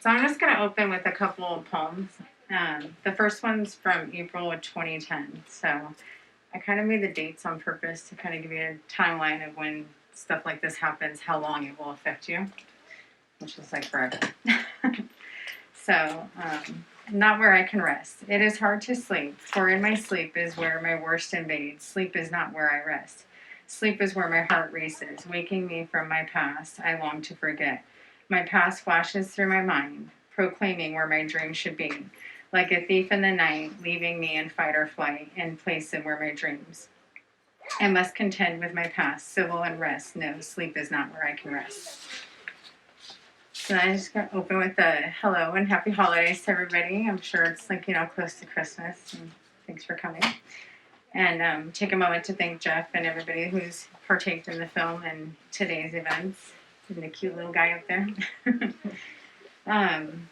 So I'm just going to open with a couple of poems. The first one's from April of 2010. So I kind of made the dates on purpose to kind of give you a timeline of when stuff like this happens, how long it will affect you, which is like forever. So, not where I can rest. It is hard to sleep, for in my sleep is where my worst invades. Sleep is not where I rest. Sleep is where my heart races, waking me from my past I long to forget. My past flashes through my mind, proclaiming where my dreams should be. Like a thief in the night, leaving me in fight or flight, in place of where my dreams. I must contend with my past, civil and rest. No, sleep is not where I can rest. So I'm just going to open with a hello and happy holidays to everybody. I'm sure it's like, close to Christmas. And thanks for coming. And take a moment to thank Jeff and everybody who's partaked in the film and today's events. And the cute little guy up there. And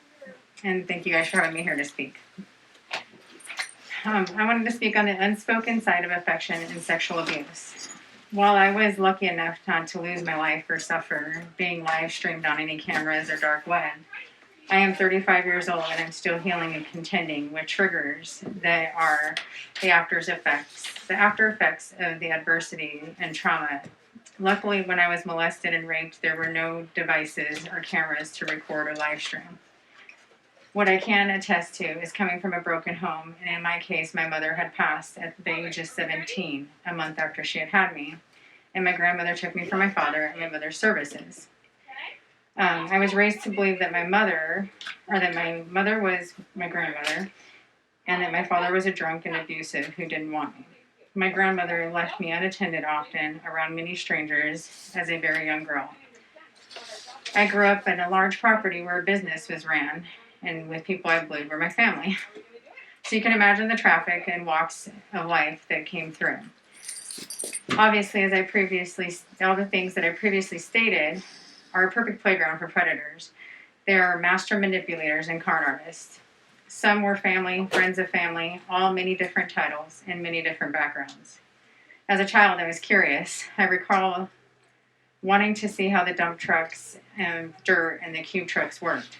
thank you guys for having me here to speak. I wanted to speak on the unspoken side of affection and sexual abuse. While I was lucky enough not to lose my life or suffer being live streamed on any cameras or dark web, I am 35 years old and I'm still healing and contending with triggers that are the after effects of the adversity and trauma. Luckily, when I was molested and raped, there were no devices or cameras to record or live stream. What I can attest to is coming from a broken home, and in my case, my mother had passed at the age of 17, a month after she had me, and my grandmother took me from my father and my mother's services. I was raised to believe that my mother was my grandmother, and that my father was a drunk and abusive who didn't want me. My grandmother left me unattended often around many strangers as a very young girl. I grew up in a large property where a business was ran, and with people I believed were my family. So you can imagine the traffic and walks of life that came through. Obviously, all the things that I previously stated are a perfect playground for predators. They are master manipulators and con artists. Some were family, friends of family, all many different titles and many different backgrounds. As a child, I was curious. I recall wanting to see how the dump trucks and dirt and the cube trucks worked.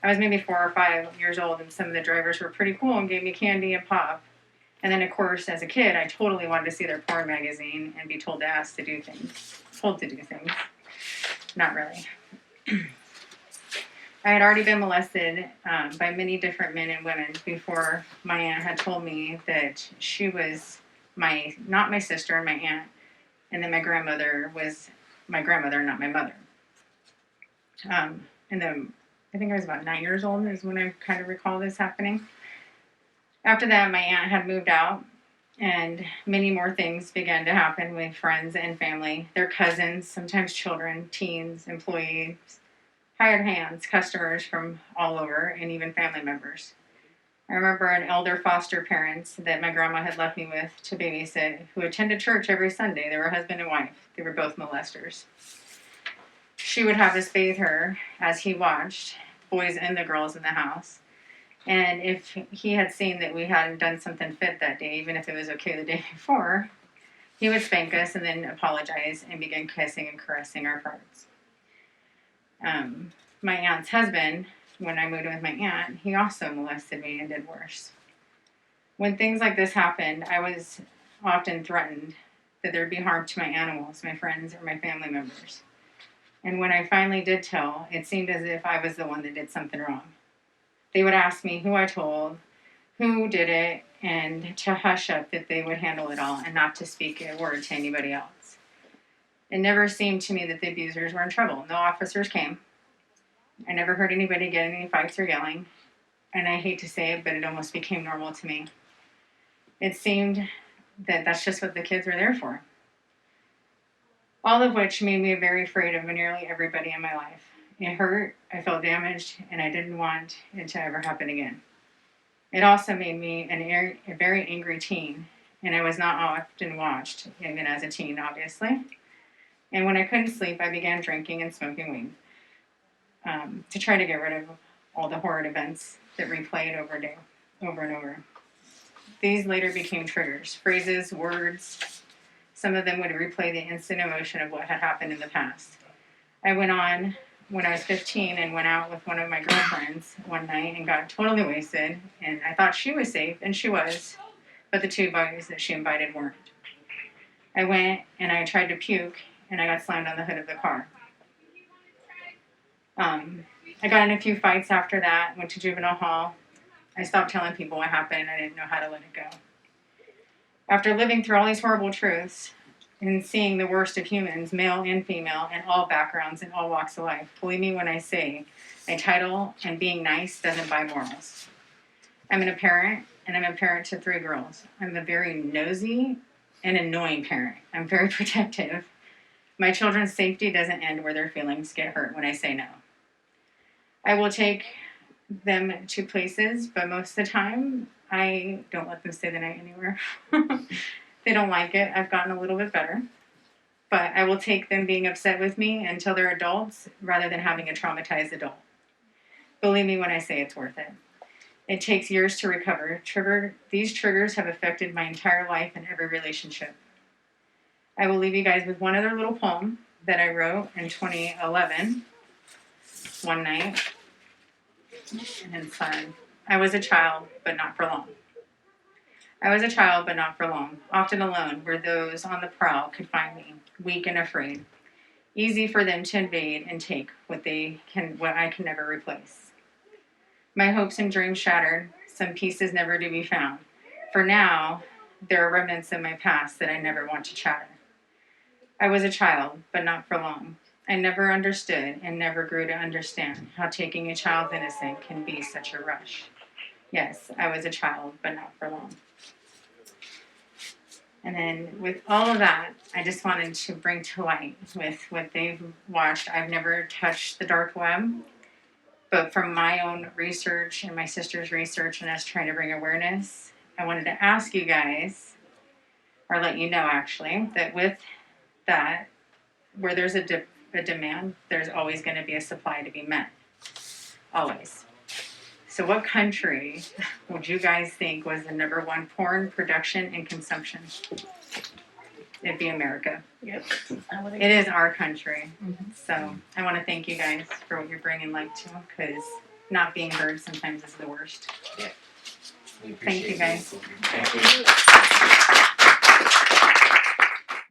I was maybe 4 or 5 years old, and some of the drivers were pretty cool and gave me candy and pop. And then, of course, as a kid, I totally wanted to see their porn magazine and be told to do things. Not really. I had already been molested by many different men and women before my aunt had told me that she was not my sister and my aunt, and then my grandmother was my grandmother, not my mother. I think I was about 9 years old is when I kind of recall this happening. After that, my aunt had moved out, and many more things began to happen with friends and family, their cousins, sometimes children, teens, employees, hired hands, customers from all over, and even family members. I remember an elder foster parents that my grandma had left me with to babysit who attended church every Sunday. They were husband and wife. They were both molesters. She would have us bathe her as he watched, boys and the girls in the house. And if he had seen that we hadn't done something fit that day, even if it was okay the day before, he would spank us and then apologize and begin kissing and caressing our parts. My aunt's husband, when I moved in with my aunt, he also molested me and did worse. When things like this happened, I was often threatened that there'd be harm to my animals, my friends, or my family members. And when I finally did tell, it seemed as if I was the one that did something wrong. They would ask me who I told, who did it, and to hush up that they would handle it all and not to speak a word to anybody else. It never seemed to me that the abusers were in trouble. No officers came. I never heard anybody get in any fights or yelling. And I hate to say it, but it almost became normal to me. It seemed that that's just what the kids were there for. All of which made me very afraid of nearly everybody in my life. It hurt, I felt damaged, and I didn't want it to ever happen again. It also made me a very angry teen, and I was not often watched, even as a teen, obviously. And when I couldn't sleep, I began drinking and smoking weed to try to get rid of all the horrid events that replayed over and over. These later became triggers, phrases, words. Some of them would replay the instant emotion of what had happened in the past. I went on when I was 15 and went out with one of my girlfriends one night and got totally wasted. And I thought she was safe, and she was, but the 2 boys that she invited weren't. I went and I tried to puke, and I got slammed on the hood of the car. I got in a few fights after that, went to juvenile hall. I stopped telling people what happened. I didn't know how to let it go. After living through all these horrible truths and seeing the worst of humans, male and female, in all backgrounds and all walks of life, believe me when I say my title and being nice doesn't buy morals. I'm a parent, and I'm a parent to 3 girls. I'm a very nosy and annoying parent. I'm very protective. My children's safety doesn't end where their feelings get hurt when I say no. I will take them to places, but most of the time, I don't let them stay the night anywhere. They don't like it. I've gotten a little bit better. But I will take them being upset with me until they're adults rather than having a traumatized adult. Believe me when I say it's worth it. It takes years to recover. These triggers have affected my entire life and every relationship. I will leave you guys with one other little poem that I wrote in 2011, one night. And it's fun. I was a child, but not for long. I was a child, but not for long. Often alone, where those on the prowl could find me, weak and afraid. Easy for them to invade and take what I can never replace. My hopes and dreams shattered, some pieces never to be found. For now, there are remnants of my past that I never want to chatter. I was a child, but not for long. I never understood and never grew to understand how taking a child's innocence can be such a rush. Yes, I was a child, but not for long. And then with all of that, I just wanted to bring to light with what they've watched. I've never touched the dark web, but from my own research and my sister's research and us trying to bring awareness, I wanted to ask you guys, or let you know actually, that with that, where there's a demand, there's always going to be a supply to be met. Always. So what country would you guys think was the #1 porn production and consumption? It'd be America. Yep. It is our country. Mm-hmm. So I want to thank you guys for what you're bringing light to, because not being heard sometimes is the worst. Yeah. Thank you guys. Thank you.